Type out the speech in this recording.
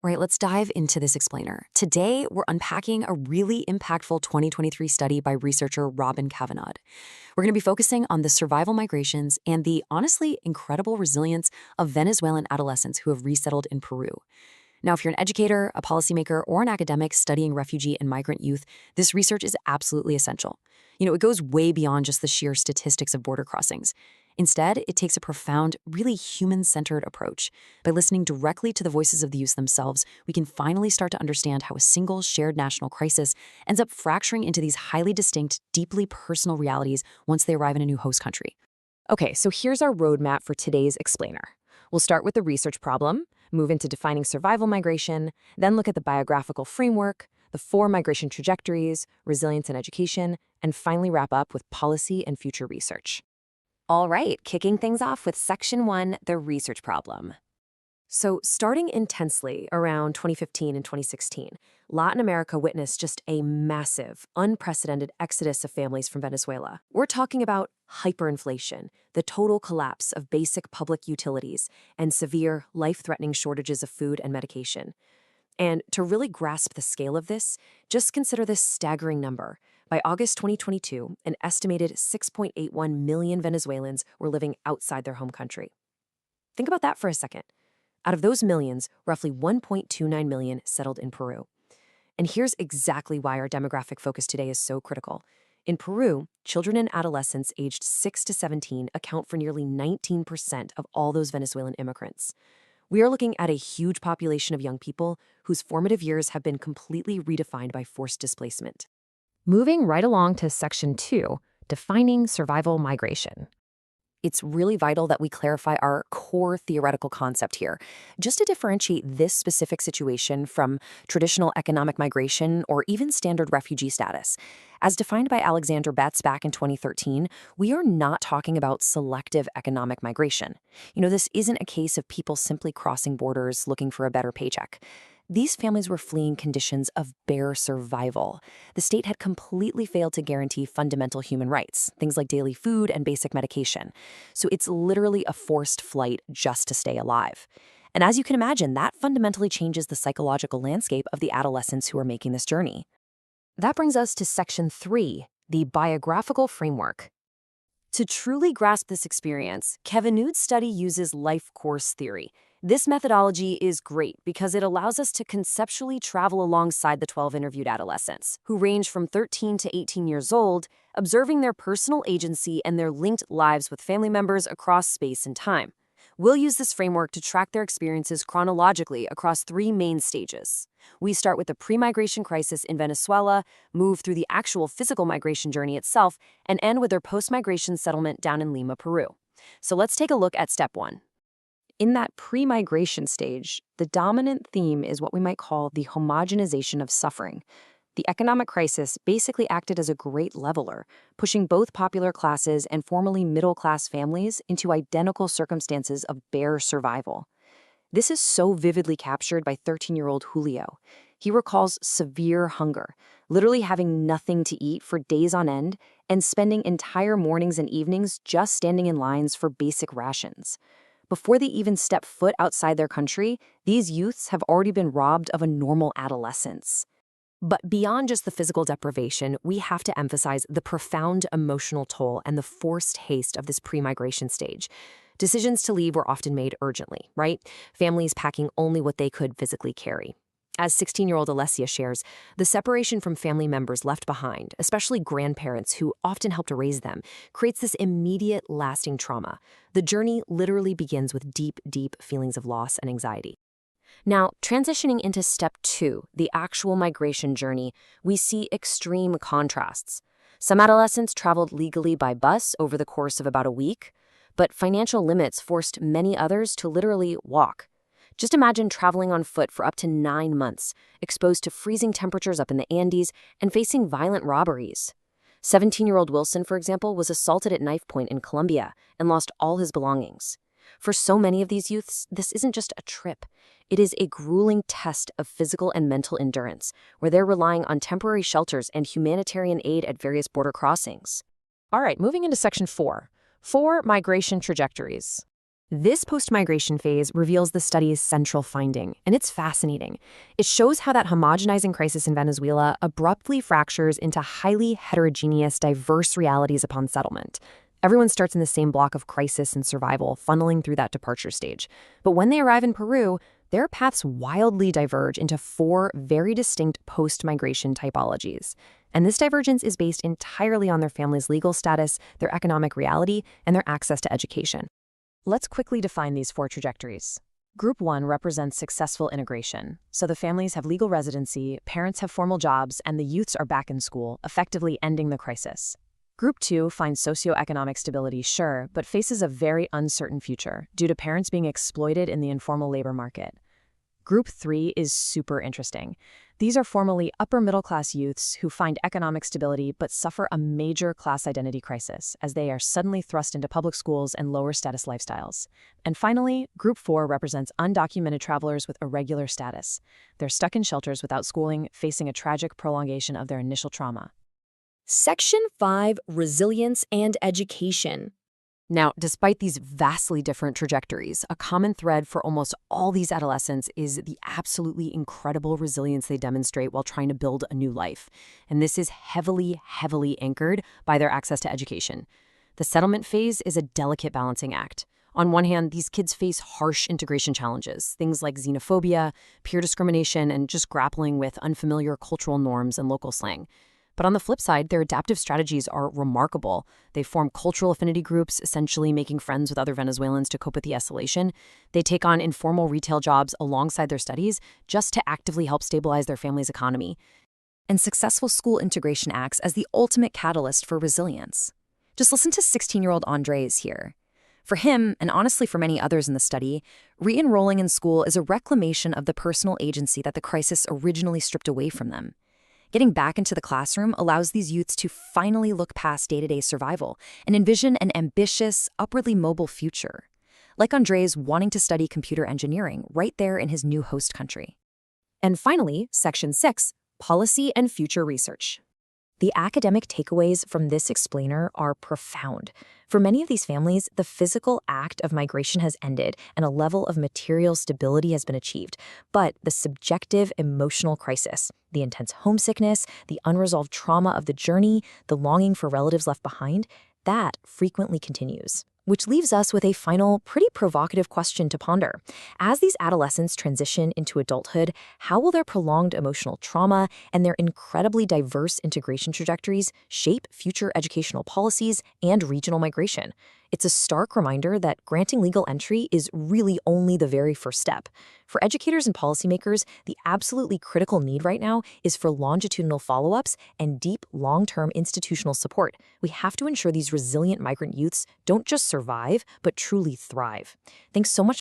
All right, let's dive into this explainer. Today, we're unpacking a really impactful 2023 study by researcher Robin Cavagnoud. We're going to be focusing on the survival migrations and the honestly incredible resilience of Venezuelan adolescents who have resettled in Peru. Now, if you're an educator, a policymaker, or an academic studying refugee and migrant youth, this research is absolutely essential. It goes way beyond just the sheer statistics of border crossings. Instead, it takes a profound, really human-centered approach. By listening directly to the voices of the youth themselves, we can finally start to understand how a single shared national crisis ends up fracturing into these highly distinct, deeply personal realities once they arrive in a new host country. Okay, so here's our roadmap for today's explainer. We'll start with the research problem, move into defining survival migration, then look at the biographical framework, the 4 migration trajectories, resilience and education, and finally wrap up with policy and future research. All right, kicking things off with Section 1, the research problem. So, starting intensely around 2015 and 2016, Latin America witnessed just a massive, unprecedented exodus of families from Venezuela. We're talking about hyperinflation, the total collapse of basic public utilities, and severe, life-threatening shortages of food and medication. And to really grasp the scale of this, just consider this staggering number. By August 2022, an estimated 6.81 million Venezuelans were living outside their home country. Think about that for a second. Out of those millions, roughly 1.29 million settled in Peru. And here's exactly why our demographic focus today is so critical. In Peru, children and adolescents aged 6 to 17 account for nearly 19% of all those Venezuelan immigrants. We are looking at a huge population of young people whose formative years have been completely redefined by forced displacement. Moving right along to Section 2, defining survival migration. It's really vital that we clarify our core theoretical concept here, just to differentiate this specific situation from traditional economic migration or even standard refugee status. As defined by Alexander Betts back in 2013, we are not talking about selective economic migration. This isn't a case of people simply crossing borders looking for a better paycheck. These families were fleeing conditions of bare survival. The state had completely failed to guarantee fundamental human rights, things like daily food and basic medication. So it's literally a forced flight just to stay alive. And as you can imagine, that fundamentally changes the psychological landscape of the adolescents who are making this journey. That brings us to Section 3, the biographical framework. To truly grasp this experience, Cavagnoud's study uses life course theory. This methodology is great because it allows us to conceptually travel alongside the 12 interviewed adolescents, who range from 13 to 18 years old, observing their personal agency and their linked lives with family members across space and time. We'll use this framework to track their experiences chronologically across 3 main stages. We start with the pre-migration crisis in Venezuela, move through the actual physical migration journey itself, and end with their post-migration settlement down in Lima, Peru. So let's take a look at Step 1. In that pre-migration stage, the dominant theme is what we might call the homogenization of suffering. The economic crisis basically acted as a great leveler, pushing both popular classes and formerly middle-class families into identical circumstances of bare survival. This is so vividly captured by 13-year-old Julio. He recalls severe hunger, literally having nothing to eat for days on end and spending entire mornings and evenings just standing in lines for basic rations. Before they even step foot outside their country, these youths have already been robbed of a normal adolescence. But beyond just the physical deprivation, we have to emphasize the profound emotional toll and the forced haste of this pre-migration stage. Decisions to leave were often made urgently, right? Families packing only what they could physically carry. As 16-year-old Alessia shares, the separation from family members left behind, especially grandparents who often helped raise them, creates this immediate, lasting trauma. The journey literally begins with deep, deep feelings of loss and anxiety. Now, transitioning into Step 2, the actual migration journey, we see extreme contrasts. Some adolescents traveled legally by bus over the course of about a week, but financial limits forced many others to literally walk. Just imagine traveling on foot for up to 9 months, exposed to freezing temperatures up in the Andes and facing violent robberies. 17-year-old Wilson, for example, was assaulted at knife point in Colombia and lost all his belongings. For so many of these youths, this isn't just a trip. It is a grueling test of physical and mental endurance, where they're relying on temporary shelters and humanitarian aid at various border crossings. All right, moving into Section 4, 4 migration trajectories. This post-migration phase reveals the study's central finding, and it's fascinating. It shows how that homogenizing crisis in Venezuela abruptly fractures into highly heterogeneous, diverse realities upon settlement. Everyone starts in the same block of crisis and survival, funneling through that departure stage. But when they arrive in Peru, their paths wildly diverge into 4 very distinct post-migration typologies. And this divergence is based entirely on their family's legal status, their economic reality, and their access to education. Let's quickly define these 4 trajectories. Group 1 represents successful integration. So the families have legal residency, parents have formal jobs, and the youths are back in school, effectively ending the crisis. Group 2 finds socioeconomic stability, sure, but faces a very uncertain future due to parents being exploited in the informal labor market. Group 3 is super interesting. These are formerly upper-middle-class youths who find economic stability but suffer a major class identity crisis as they are suddenly thrust into public schools and lower-status lifestyles. And finally, Group 4 represents undocumented travelers with irregular status. They're stuck in shelters without schooling, facing a tragic prolongation of their initial trauma. Section 5, Resilience and Education. Now, despite these vastly different trajectories, a common thread for almost all these adolescents is the absolutely incredible resilience they demonstrate while trying to build a new life. And this is heavily, heavily anchored by their access to education. The settlement phase is a delicate balancing act. On one hand, these kids face harsh integration challenges, things like xenophobia, peer discrimination, and just grappling with unfamiliar cultural norms and local slang. But on the flip side, their adaptive strategies are remarkable. They form cultural affinity groups, essentially making friends with other Venezuelans to cope with the isolation. They take on informal retail jobs alongside their studies just to actively help stabilize their family's economy. And successful school integration acts as the ultimate catalyst for resilience. Just listen to 16-year-old Andres here. For him, and honestly for many others in the study, re-enrolling in school is a reclamation of the personal agency that the crisis originally stripped away from them. Getting back into the classroom allows these youths to finally look past day-to-day survival and envision an ambitious, upwardly mobile future. Like Andres wanting to study computer engineering right there in his new host country. And finally, Section 6, Policy and Future Research. The academic takeaways from this explainer are profound. For many of these families, the physical act of migration has ended and a level of material stability has been achieved. But the subjective emotional crisis, the intense homesickness, the unresolved trauma of the journey, the longing for relatives left behind, that frequently continues. Which leaves us with a final, pretty provocative question to ponder. As these adolescents transition into adulthood, how will their prolonged emotional trauma and their incredibly diverse integration trajectories shape future educational policies and regional migration? It's a stark reminder that granting legal entry is really only the very first step. For educators and policymakers, the absolutely critical need right now is for longitudinal follow-ups and deep, long-term institutional support. We have to ensure these resilient migrant youths don't just survive, but truly thrive. Thanks so much